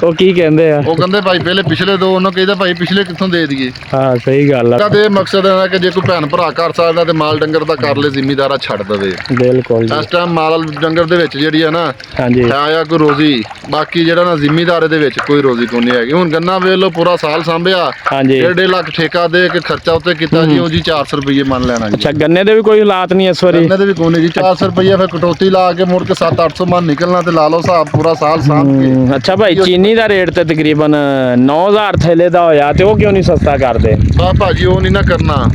ਉਹ ਕੀ ਕਹਿੰਦੇ ਆ? ਉਹ ਕਹਿੰਦੇ ਭਾਈ ਪਹਿਲੇ ਪਿਛਲੇ ਦੋ, ਉਹਨੂੰ ਕਹਿੰਦਾ ਭਾਈ ਪਿਛਲੇ ਕਿੱਥੋਂ ਦੇ ਦਈਏ। ਹਾਂ ਸਹੀ ਗੱਲ ਆ। ਕਦੇ ਮਕਸਦ ਹੈ ਕਿ ਜੇ ਕੋਈ ਭੈਣ ਭਰਾ ਕਰ ਸਕਦਾ ਤੇ ਮਾਲ ਡੰਗਰ ਦਾ ਕਰ ਲੈ, ਜ਼ਿਮੀਦਾਰਾ ਛੱਡ ਦੇਵੇ। ਬਿਲਕੁਲ ਜੀ, ਇਸ ਟਾਈਮ ਮਾਲ ਡੰਗਰ ਦੇ ਵਿੱਚ ਜਿਹੜੀ ਆ ਨਾ ਹਾਂਜੀ ਹੈ ਆ ਕੋਈ ਰੋਜ਼ੀ, ਬਾਕੀ ਜਿਹੜਾ ਨਾ ਜ਼ਿਮੀਦਾਰੇ ਦੇ ਵਿੱਚ ਕੋਈ ਰੋਜ਼ੀ ਕੋਈ ਨਹੀਂ ਹੈਗੀ। ਹੁਣ ਗੰਨਾ ਵੇਖ ਲਓ, ਪੂਰਾ ਸਾਲ ਸਾਂਭਿਆ, ਹਾਂਜੀ। 1.5 ਲੱਖ ਠੇਕਾ ਦੇ ਕੇ ਖਰਚਾ ਉੱਤੇ ਕੀਤਾ ਜੀ, ਉਹ ਜੀ 400 ਰੁਪਏ ਮੰਨ ਲੈਣਾ ਜੀ। ਅੱਛਾ, ਗੰਨੇ ਦੇ ਵੀ ਕੋਈ ਹਾਲਾਤ ਨਹੀਂ ਇਸ ਵਾਰੀ? ਗੰਨੇ ਦੇ ਵੀ ਕੋਈ ਨਹੀਂ ਜੀ, 400 ਰੁਪਏ ਫਿਰ ਕਟੌਤੀ ਲਾ ਕੇ ਮੁੜ ਕੇ 700-800 ਮਨ ਨਿਕਲਣਾ ਤੇ ਲਾ ਲਓ ਹਿਸਾਬ ਪੂਰਾ ਸਾਲ ਸਾਂਭ ਕੇ। ਅੱਛਾ ਭਾਈ, ਚੀਨੀ ਦਾ ਰੇਟ ਤੇ ਤਕਰੀਬਨ 9000 ਥੈਲੇ ਦਾ ਹੋਇਆ ਤੇ ਉਹ ਕਿਉਂ ਨਹੀਂ ਸਸਤਾ ਕਰਦੇ? ਬਾ ਭਾਜੀ ਉਹ ਨਹੀਂ ਨਾ ਕਰਨਾ,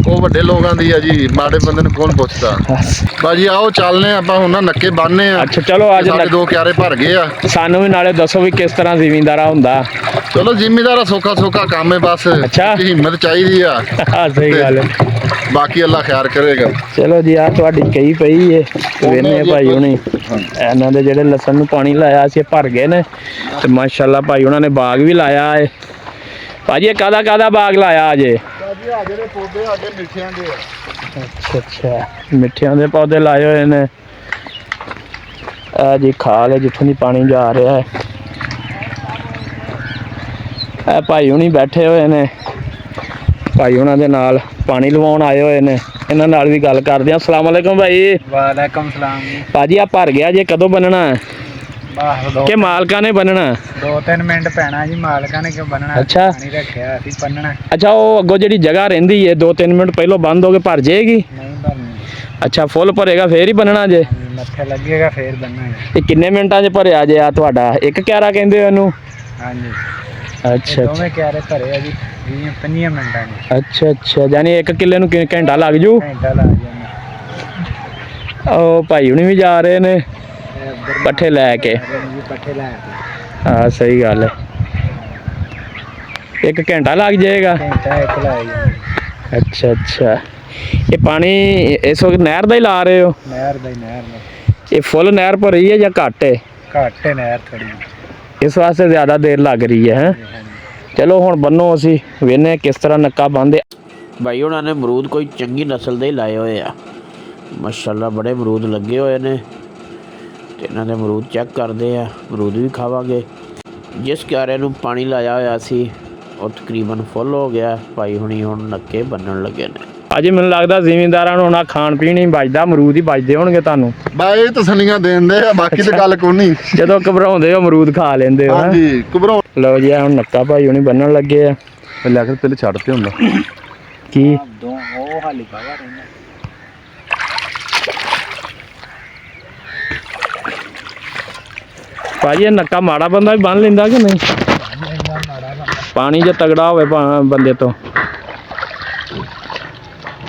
ਉਹ ਵੱਡੇ ਲੋਕਾਂ ਦੀ ਆ ਜੀ, ਮਾੜੇ ਬੰਦੇ ਨੂੰ ਕੌਣ ਪੁੱਛਦਾ। ਭਾਜੀ ਆਓ ਚੱਲਨੇ ਆਪਾਂ ਹੁਣ ਨਾ, ਨੱਕੇ ਬੰਨ੍ਹਨੇ ਆ। ਅੱਛਾ ਚਲੋ, ਅੱਜ ਸਾਡੇ 2 ਕਿਆਰੇ ਭਰ ਗਏ ਆ। ਸਾਨੂੰ ਵੀ ਨਾਲੇ ਦੱਸੋ ਵੀ ਕਿਸ ਤਰ੍ਹਾਂ ਜ਼ਿਮੀਂਦਾਰਾ ਹੁੰਦਾ। ਚਲੋ ਜ਼ਿਮੀਦਾਰਾ ਸੌਖਾ ਕੰਮ ਹੈ ਬਸ, ਅੱਛਾ। ਹਿੰਮਤ ਚਾਹੀਦੀ ਆ। ਹਾਂ ਸਹੀ ਗੱਲ ਹੈ। ਬਾਕੀ ਅੱਲਾ ਖੈਰ ਕਰੇਗਾ। ਚਲੋ ਜੀ, ਆ ਤੁਹਾਡੀ ਕਹੀ ਪਈ ਏ, ਵੇਨੇ ਭਾਈ ਹੁਣੀ ਇਹਨਾਂ ਦੇ ਜਿਹੜੇ ਲਸਣ ਨੂੰ ਪਾਣੀ ਲਾਇਆ ਸੀ ਭਰ ਗਏ ਨੇ ਤੇ ਮਾਸ਼ਾਅੱਲਾ ਭਾਈ ਉਹਨਾਂ ਨੇ ਬਾਗ ਵੀ ਲਾਇਆ ਏ। ਭਾਜੀ ਇਹ ਕਾਹਦਾ ਬਾਗ ਲਾਇਆ ਅਜੇ? ਭਾਜੀ ਆ ਜਿਹੜੇ ਪੌਦੇ ਆ ਗਏ ਮਿੱਠਿਆਂ ਦੇ ਆ। ਅੱਛਾ, ਮਿੱਠਿਆਂ ਦੇ ਪੌਦੇ ਲਾਏ ਹੋਏ ਨੇ। ਆ ਜੀ ਖਾਲ ਹੈ ਜਿੱਥੋਂ ਦੀ ਪਾਣੀ ਜਾ ਰਿਹਾ ਹੈ। ਇਹ ਭਾਈ ਹੁਣੀ ਬੈਠੇ ਹੋਏ ਨੇ, ਭਾਈ ਉਹਨਾਂ ਦੇ ਨਾਲ ਪਾਣੀ ਲਵਾਉਣ ਆਏ ਹੋਏ ਨੇ, ਇਹਨਾਂ ਨਾਲ ਵੀ ਗੱਲ ਕਰਦੇ ਆ। ਅਸਲਾਮ ਵਾਲੇਕੁਮ ਭਾਈ। ਵਾਲੇਕੁਮ ਸਲਾਮ ਜੀ। ਭਾਜੀ ਆ ਭਰ ਗਿਆ ਜੇ, ਕਦੋਂ ਬੰਨਣਾ ਹੈ ਕਿ ਮਾਲਕਾਂ ਨੇ ਬੰਨਣਾ? 2-3 ਮਿੰਟ ਪੈਣਾ ਜੀ, ਮਾਲਕਾਂ ਨੇ ਕਿਉਂ ਬੰਨਣਾ? ਅੱਛਾ। ਪਾਣੀ ਰੱਖਿਆ ਅਸੀਂ ਬੰਨਣਾ। ਅੱਛਾ, ਉਹ ਅੱਗੋਂ ਜਿਹੜੀ ਜਗ੍ਹਾ ਰਹਿੰਦੀ ਹੈ 2-3 ਮਿੰਟ ਪਹਿਲਾਂ ਬੰਦ ਹੋ ਕੇ ਭਰ ਜਾਏਗੀ? ਨਹੀਂ ਭਰਨੀ, ਅੱਛਾ, ਫੁੱਲ ਭਰੇਗਾ ਫੇਰ ਹੀ ਬੰਨਣਾ ਜੇ? ਮੱਥੇ ਲੱਗੇਗਾ ਫੇਰ ਬੰਨਾਂਗੇ। ਇਹ ਕਿੰਨੇ ਮਿੰਟਾਂ 'ਚ ਭਰਿਆ ਜੇ? ਆ ਤੁਹਾਡਾ ਇੱਕ ਕਿਆਰਾ ਕਹਿੰਦੇ ਉਹਨੂੰ? ਹਾਂਜੀ, ਅੱਛਾ ਦੋਵੇਂ ਕਿਆਰੇ ਭਰੇ ਆ ਜੀ 20-25 ਮਿੰਟਾਂ ਚ। ਅੱਛਾ, ਯਾਨੀ 1 ਕਿੱਲੇ ਨੂੰ ਘੰਟਾ ਲੱਗ ਜੂ? ਘੰਟਾ ਲੱਗ ਜਾਂਦਾ। ਉਹ ਭਾਈ ਹੁਣੀ ਵੀ ਜਾ ਰਹੇ ਨੇ ਪੱਠੇ ਲੈ ਕੇ। ਪੱਠੇ ਲੈ ਕੇ। ਹਾਂ ਸਹੀ ਗੱਲ ਹੈ, 1 ਘੰਟਾ ਲੱਗ ਜਾਏਗਾ। ਘੰਟਾ ਇੱਕ ਲੱਗ ਜਾਂਦਾ। ਅੱਛਾ, ਇਹ ਪਾਣੀ ਇਸ ਵਕਤ ਨਹਿਰ ਦਾ ਹੀ ਲਾ ਰਹੇ ਹੋ? ਨਹਿਰ ਦਾ। ਇਹ ਫੁੱਲ ਨਹਿਰ ਭਰੀ ਹੈ ਜਾਂ ਘੱਟ ਹੈ? ਘੱਟ ਹੈ ਨਹਿਰ ਥੋੜੀ। ਇਸ ਵਾਸਤੇ ਜ਼ਿਆਦਾ ਦੇਰ ਲੱਗ ਰਹੀ ਹੈ। ਚਲੋ ਹੁਣ ਬੰਨੋ, ਅਸੀਂ ਵੇਖਦੇ ਕਿਸ ਤਰ੍ਹਾਂ ਨੱਕਾ ਬੰਨ੍ਹਦੇ। ਭਾਈ ਉਹਨਾਂ ਨੇ ਅਮਰੂਦ ਕੋਈ ਚੰਗੀ ਨਸਲ ਦੇ ਹੀ ਲਾਏ ਹੋਏ ਆ, ਮਾਸ਼ਾਅੱਲਾ ਬੜੇ ਅਮਰੂਦ ਲੱਗੇ ਹੋਏ ਨੇ ਤੇ ਇਹਨਾਂ ਦੇ ਅਮਰੂਦ ਚੈੱਕ ਕਰਦੇ ਆ, ਅਮਰੂਦ ਵੀ ਖਾਵਾਂਗੇ। ਜਿਸ ਕਿਆਰੇ ਨੂੰ ਪਾਣੀ ਲਾਇਆ ਹੋਇਆ ਸੀ ਉਹ ਤਕਰੀਬਨ ਫੁੱਲ ਹੋ ਗਿਆ। ਭਾਈ ਹੁਣੀ ਹੁਣ ਨੱਕੇ ਬੰਨਣ ਲੱਗੇ ਨੇ। ਅਜੇ ਮੈਨੂੰ ਲੱਗਦਾ ਜ਼ਿਮੀਂਦਾਰਾਂ ਨੂੰ ਹੁਣ ਖਾਣ ਪੀਣ ਹੀ ਬਚਦਾ, ਅਮਰੂਦ ਹੀ ਬਚਦੇ ਹੋਣਗੇ ਤੁਹਾਨੂੰ। ਬਾ ਇਹ ਤਸਲੀਆਂ ਦੇਂਦੇ ਆ, ਬਾਕੀ ਤੇ ਗੱਲ ਕੋਈ ਨਹੀਂ। ਜਦੋਂ ਘਬਰਾਉਂਦੇ ਹੋ ਅਮਰੂਦ ਖਾ ਲੈਂਦੇ ਹੋ। ਹਾਂਜੀ, ਘਬਰਾਓ। ਲਓ ਜੀ, ਹੁਣ ਨੱਕਾ ਭਾਈ ਹੁਣੀ ਬੰਨਣ ਲੱਗੇ ਆ। ਲੈ ਕੇ ਪਹਿਲੇ ਛੱਡ ਤੇ ਹੁੰਦਾ ਕੀ ਉਹ ਹਾਲੀ ਬਾਵਾ ਰਹਿੰਦਾ। ਭਾਜੀ ਇਹ ਨੱਕਾ ਮਾੜਾ ਬੰਦਾ ਵੀ ਬੰਨ ਲੈਂਦਾ ਕਿ ਨਹੀਂ? ਪਾਣੀ ਜੇ ਤਗੜਾ ਹੋਵੇ ਬੰਦੇ ਤੋਂ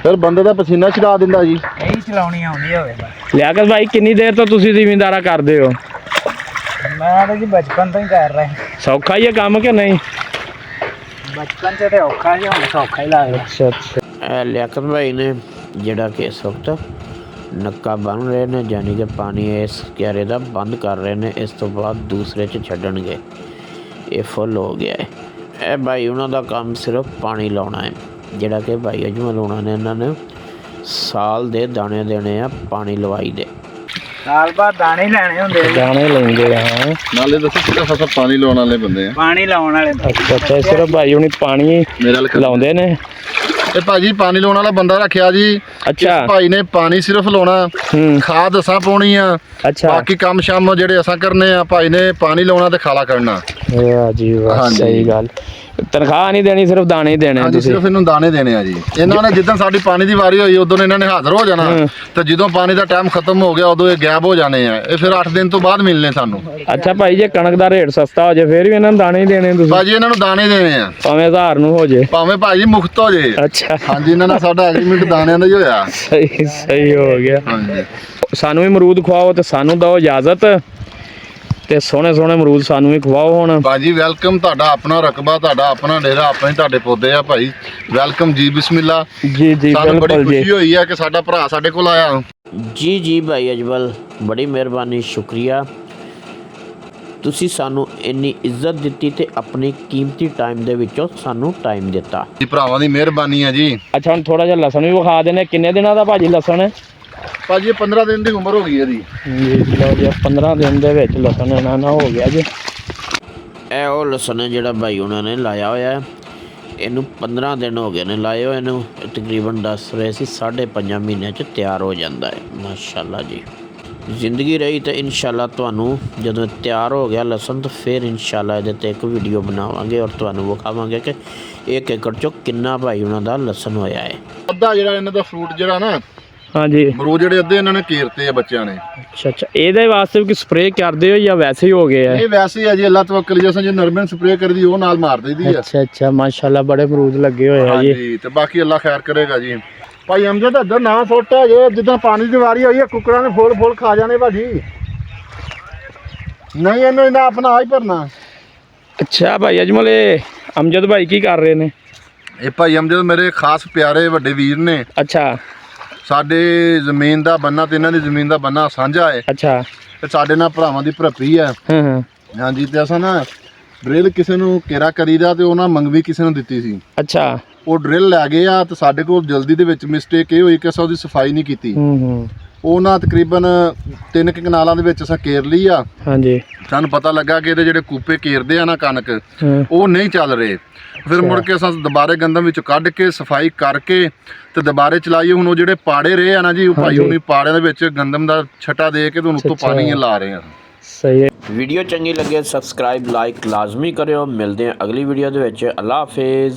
ਫਿਰ ਬੰਦੇ ਦਾ ਪਸੀਨਾ ਛਡਾ ਦਿੰਦਾ ਜੀ। ਇਹੀ ਚਲਾਉਣੀ ਆਉਂਦੀ ਹੋਵੇ ਬਸ। ਲਿਆਕਤ ਭਾਈ ਕਿੰਨੀ ਦੇਰ ਤੋਂ ਤੁਸੀਂ ਜ਼ਿਮੀਂਦਾਰਾ ਕਰਦੇ ਹੋ? ਮੈਂ ਤਾਂ ਜੀ ਬਚਪਨ ਤੋਂ ਹੀ ਕਰ ਰਿਹਾ। ਸੌਖਾ ਹੀ ਹੈ ਕੰਮ ਕਿ ਨਹੀਂ? ਬਚਪਨ 'ਚ ਤੇ ਔਖਾ ਸੀ, ਹੁਣ ਸੌਖਾ ਹੀ ਲੱਗਦਾ। ਅੱਛਾ। ਇਹ ਲਿਆਕਤ ਭਾਈ ਨੇ ਜਿਹੜਾ ਕਿ ਇਸ ਵਕਤ ਨੱਕਾ ਬੰਨ ਰਹੇ ਨੇ, ਯਾਨੀ ਕਿ ਪਾਣੀ ਇਸ ਕਿਆਰੇ ਦਾ ਬੰਦ ਕਰ ਰਹੇ ਨੇ, ਇਸ ਤੋਂ ਬਾਅਦ ਦੂਸਰੇ 'ਚ ਛੱਡਣਗੇ। ਇਹ ਫੁੱਲ ਹੋ ਗਿਆ ਹੈ। ਇਹ ਭਾਈ ਉਹਨਾਂ ਦਾ ਕੰਮ ਸਿਰਫ ਪਾਣੀ ਲਾਉਣਾ ਹੈ, ਜਿਹੜਾ ਕਿ ਭਾਈ ਅਜਮਲ ਉਹਨਾਂ ਨੇ ਇਹਨਾਂ ਨੇ ਸਾਲ ਦੇ ਦਾਣੇ ਦੇਣੇ ਆ ਪਾਣੀ ਲਵਾਈ ਦੇ। ਸਾਲ ਬਾਅਦ ਦਾਣੇ ਲੈਣੇ ਹੁੰਦੇ ਆ ਜੀ। ਦਾਣੇ ਲੈਂਦੇ ਆ ਹਾਂ। ਨਾਲੇ ਦੱਸੋ ਸਿਰਫ ਅਸੀਂ ਪਾਣੀ ਲਾਉਣ ਵਾਲੇ ਬੰਦੇ ਆ। ਪਾਣੀ ਲਾਉਣ ਵਾਲੇ ਅੱਛਾ ਅੱਛਾ, ਸਿਰਫ ਭਾਈ ਹੁਣੀ ਪਾਣੀ ਮੇਰੇ ਨਾਲ ਲਾਉਂਦੇ ਨੇ। ਤੇ ਭਾਜੀ ਪਾਣੀ ਲਾਉਣ ਵਾਲਾ ਬੰਦਾ ਰੱਖਿਆ ਜੀ। ਅੱਛਾ। ਇਸ ਭਾਈ ਨੇ ਪਾਣੀ ਸਿਰਫ ਲਾਉਣਾ, ਹੂੰ। ਖਾਦ ਅਸਾਂ ਪਾਉਣੀ ਆ, ਅੱਛਾ। ਬਾਕੀ ਕੰਮ ਸ਼ਾਮ ਜਿਹੜੇ ਅਸਾਂ ਕਰਨੇ ਆ। ਭਾਈ ਨੇ ਪਾਣੀ ਲਾਉਣਾ ਤੇ ਖਾਲਾ ਕਰਨਾ। ਵਾਹ ਜੀ ਵਾਹ, ਹਾਂਜੀ। ਸਹੀ ਗੱਲ। ਤਨਖਾਹ ਨਹੀਂ ਦੇਣੀ, ਸਿਰਫ ਦਾਣੇ ਹੀ ਦੇਣੇ ਆ ਹਾਂਜੀ, ਤੁਸੀਂ। ਸਿਰਫ ਇਹਨੂੰ ਦਾਣੇ ਦੇਣੇ ਆ ਜੀ। ਇਹਨਾਂ ਨੇ ਜਿੱਦਾਂ ਸਾਡੀ ਪਾਣੀ ਦੀ ਵਾਰੀ ਹੋਈ ਉਦੋਂ ਇਹਨਾਂ ਨੇ ਹਾਜ਼ਰ ਹੋ ਜਾਣਾ, ਤੇ ਜਦੋਂ ਪਾਣੀ ਦਾ ਟਾਈਮ ਖਤਮ ਹੋ ਗਿਆ ਉਦੋਂ ਇਹ ਗਾਇਬ ਹੋ ਜਾਣੇ ਆ। ਇਹ ਫਿਰ 8 ਦਿਨ ਤੋਂ ਬਾਅਦ ਮਿਲਨੇ ਸਾਨੂੰ। ਅੱਛਾ ਭਾਈ, ਜੇ ਕਣਕ ਦਾ ਰੇਟ ਸਸਤਾ ਹੋ ਜਾਏ ਫਿਰ ਵੀ ਇਹਨਾਂ ਨੂੰ ਦਾਣੇ ਹੀ ਦੇਣੇ ਤੁਸੀਂ? ਭਾਜੀ ਇਹਨਾਂ ਨੂੰ ਦਾਣੇ ਦੇਣੇ ਆ, ਭਾਵੇਂ 1000 ਨੂੰ ਹੋ ਜੇ। ਭਾਵੇਂ ਭਾਜੀ ਮੁਫਤ ਹੋ ਜੇ। ਅੱਛਾ, ਹਾਂਜੀ, ਇਹਨਾਂ ਨਾਲ ਸਾਡਾ ਐਗਰੀਮੈਂਟ ਦਾਣਿਆਂ ਦਾ ਹੀ ਹੋਇਆ। ਸਹੀ ਸਹੀ ਹੋ ਗਿਆ। ਹਾਂਜੀ, ਸਾਨੂੰ ਵੀ ਅਮਰੂਦ ਖਵਾਓ ਤੇ ਸਾਨੂੰ ਦਿਓ ਇਜਾਜ਼ਤ, ਤੇ ਸੋਹਣੇ ਸੋਹਣੇ ਅਮਰੂਦ ਸਾਨੂੰ ਵੀ ਖਵਾਓ ਹੁਣ। ਭਾਜੀ ਵੈਲਕਮ। ਤੁਹਾਡਾ ਆਪਣਾ ਰਕਬਾ, ਤੁਹਾਡਾ ਆਪਣਾ ਡੇਰਾ, ਆਪਣੇ ਤੁਹਾਡੇ ਪੌਦੇ ਆ ਭਾਈ। ਵੈਲਕਮ ਜੀ, ਬਿਸਮਿਲ੍ਲਾ। ਜੀ ਜੀ ਸਾਨੂੰ ਬੜੀ ਬਿਲਕੁਲ ਖੁਸ਼ੀ ਜੀ। ਹੋਈ ਹੈ ਕਿ ਸਾਡਾ ਭਰਾ ਸਾਡੇ ਕੋਲ ਆਇਆ। ਜੀ ਜੀ ਭਾਈ ਅਜਮਲ, ਬੜੀ ਮਿਹਰਬਾਨੀ, ਸ਼ੁਕਰੀਆ। ਤੁਸੀਂ ਸਾਨੂੰ ਇੰਨੀ ਇੱਜ਼ਤ ਦਿੱਤੀ ਤੇ ਆਪਣੀ ਕੀਮਤੀ ਟਾਈਮ ਦੇ ਵਿੱਚੋਂ ਸਾਨੂੰ ਟਾਈਮ ਦਿੱਤਾ। ਜੀ ਭਰਾਵਾਂ ਦੀ ਮਿਹਰਬਾਨੀ ਹੈ ਜੀ। ਅੱਛਾ, ਹੁਣ ਥੋੜਾ ਜਿਹਾ ਲਸਣ ਵੀ ਵਿਖਾ ਦੇਣੇ। ਕਿੰਨੇ ਦਿਨਾਂ ਦਾ ਭਾਜੀ ਲਸਣ? ਭਾਜੀ ਇਹ 15 ਦਿਨ ਦੀ ਉਮਰ ਹੋ ਗਈ ਇਹਦੀ। ਜੀ ਲਓ ਜੀ, 15 ਦਿਨ ਦੇ ਵਿੱਚ ਲਸਣ ਇਹਨਾਂ ਨਾਲ ਹੋ ਗਿਆ ਜੀ। ਇਹ ਉਹ ਲਸਣ ਹੈ ਜਿਹੜਾ ਭਾਈ ਉਹਨਾਂ ਨੇ ਲਾਇਆ ਹੋਇਆ ਹੈ। ਇਹਨੂੰ 15 ਦਿਨ ਹੋ ਗਏ ਨੇ ਲਾਏ ਹੋਏ ਨੂੰ। ਤਕਰੀਬਨ ਦੱਸ ਰਹੇ ਸੀ 5.5 ਮਹੀਨਿਆਂ 'ਚ ਤਿਆਰ ਹੋ ਜਾਂਦਾ ਹੈ। ਮਾਸ਼ਾਅੱਲਾ ਜੀ, ਜ਼ਿੰਦਗੀ ਰਹੀ ਤਾਂ ਇਨਸ਼ਾਅੱਲਾ ਤੁਹਾਨੂੰ ਜਦੋਂ ਤਿਆਰ ਹੋ ਗਿਆ ਲਸਣ ਤਾਂ ਫਿਰ ਇਨਸ਼ਾਅੱਲਾ ਇਹਦੇ 'ਤੇ ਇੱਕ ਵੀਡੀਓ ਬਣਾਵਾਂਗੇ ਔਰ ਤੁਹਾਨੂੰ ਵਿਖਾਵਾਂਗੇ ਕਿ 1 ਏਕੜ 'ਚੋਂ ਕਿੰਨਾ ਭਾਈ ਉਹਨਾਂ ਦਾ ਲਸਣ ਹੋਇਆ ਹੈ। ਅੱਧਾ ਜਿਹੜਾ ਇਹਨਾਂ ਦਾ ਫਰੂਟ ਜਿਹੜਾ ਨਾ, ਹਾਂਜੀ, ਅਮਰੂਦ ਜਿਹੜੇ ਅੱਧੇ ਇਹਨਾਂ ਨੇ ਕੀਰਤੇ ਆ ਬੱਚਿਆਂ ਨੇ। ਅੱਛਾ ਅੱਛਾ, ਇਹਦੇ ਵਾਸਤੇ ਵੀ ਕੋਈ ਸਪਰੇਅ ਕਰਦੇ ਹੋ ਜਾਂ ਵੈਸੇ ਹੀ ਹੋ ਗਏ ਆ? ਇਹ ਵੈਸੇ ਹੀ ਆ ਜੀ, ਅੱਲਾਹ ਤਵੱਕਲ ਜਿਹਾ ਜੇ ਨਰਮਨ ਸਪਰੇਅ ਕਰਦੀ ਉਹ ਨਾਲ ਮਾਰ ਦਈਦੀ ਆ। ਅੱਛਾ ਅੱਛਾ, ਮਾਸ਼ਾਅੱਲਾ ਬੜੇ ਅਮਰੂਦ ਲੱਗੇ ਹੋਏ ਆ ਜੀ। ਹਾਂਜੀ, ਤੇ ਬਾਕੀ ਅੱਲਾਹ ਖੈਰ ਕਰੇਗਾ ਜੀ। ਭਾਈ ਅਮਜਦ ਇੱਧਰ ਨਾ ਸੁੱਟਿਆ ਜੇ, ਜਿੱਦਾਂ ਪਾਣੀ ਦੀ ਵਾਰੀ ਹੋਈ ਹੈ ਕੁੱਕੜਾਂ ਨੇ ਫੁੱਲ ਖਾ ਜਾਣੇ ਭਾਜੀ। ਨਹੀਂ, ਇਹਨੂੰ ਇਹਨਾਂ ਆਪਣਾ ਹੀ ਭਰਨਾ। ਅੱਛਾ ਭਾਈ ਅਜਮਲ, ਇਹ ਅਮਜਦ ਭਾਈ ਕੀ ਕਰ ਰਹੇ ਨੇ? ਇਹ ਭਾਈ ਅਮਜਦ ਮੇਰੇ ਖਾਸ ਪਿਆਰੇ ਵੱਡੇ ਵੀਰ ਨੇ। ਅੱਛਾ ਸਾਡੇ ਜ਼ਮੀਨ ਦਾ ਬੰਨਾ ਤੇ ਇਹਨਾਂ ਦੀ ਜ਼ਮੀਨ ਦਾ ਬੰਨਾ ਸਾਂਝਾ ਹੈ। ਅੱਛਾ, ਤੇ ਸਾਡੇ ਨਾਲ ਭਰਾਵਾਂ ਦੀ ਭਰਪੀ ਹੈ। ਹਾਂ ਹਾਂ, ਹਾਂਜੀ, ਤੇ ਅਸਾਂ ਨਾ ਡਰਿਲ ਕਿਸੇ ਨੂੰ ਕੇਰਾ ਕਰੀਦਾ ਤੇ ਉਹਨਾਂ ਮੰਗਵੀ ਕਿਸੇ ਨੂੰ ਦਿੱਤੀ ਸੀ। ਅੱਛਾ, ਉਹ ਡਰਿਲ ਲੈ ਗਏ ਆ ਤੇ ਸਾਡੇ ਕੋਲ ਜਲਦੀ ਦੇ ਵਿੱਚ ਮਿਸਟੇਕ ਇਹ ਹੋਈ ਕਿ ਅਸਾਂ ਉਹਦੀ ਸਫਾਈ ਨਹੀਂ ਕੀਤੀ। ਹੂੰ, ਉਹ ਨਾ ਤਕਰੀਬਨ 3 ਕਨਾਲਾਂ ਦੇ ਵਿੱਚ ਅਸਾਂ ਕੇਰ ਲਈ ਆ। ਹਾਂਜੀ, ਸਾਨੂੰ ਪਤਾ ਲੱਗਾ ਕਿ ਇਹਦੇ ਜਿਹੜੇ ਕੂਪੇ ਕੇਰਦੇ ਆ ਨਾ ਕਣਕ, ਹਾਂ, ਉਹ ਨਹੀਂ ਚੱਲ ਰਹੇ। ਫਿਰ ਮੁੜ ਕੇ ਅਸਾਂ ਦੁਬਾਰੇ ਗੰਦਮ ਵਿੱਚੋਂ ਕੱਢ ਕੇ ਸਫਾਈ ਕਰਕੇ ਤੇ ਦੁਬਾਰੇ ਚਲਾਈਏ। ਹੁਣ ਉਹ ਜਿਹੜੇ ਪਾੜੇ ਰਹੇ ਆ ਨਾ ਜੀ, ਉਹ ਭਾਈ ਹੁਣੀ ਪਾੜਿਆਂ ਦੇ ਵਿੱਚ ਗੰਦਮ ਦਾ ਛਟਾ ਦੇ ਕੇ ਤੁਹਾਨੂੰ ਉੱਤੋਂ ਪਾਣੀ ਲਾ ਰਹੇ ਆ। ਸਹੀ ਹੈ। ਵੀਡੀਓ ਚੰਗੀ ਲੱਗੇ ਸਬਸਕ੍ਰਾਈਬ ਲਾਈਕ ਲਾਜ਼ਮੀ ਕਰਿਓ। ਮਿਲਦੇ ਹਾਂ ਅਗਲੀ ਵੀਡੀਓ ਦੇ ਵਿੱਚ। ਅੱਲਾ ਹਾਫਿਜ਼।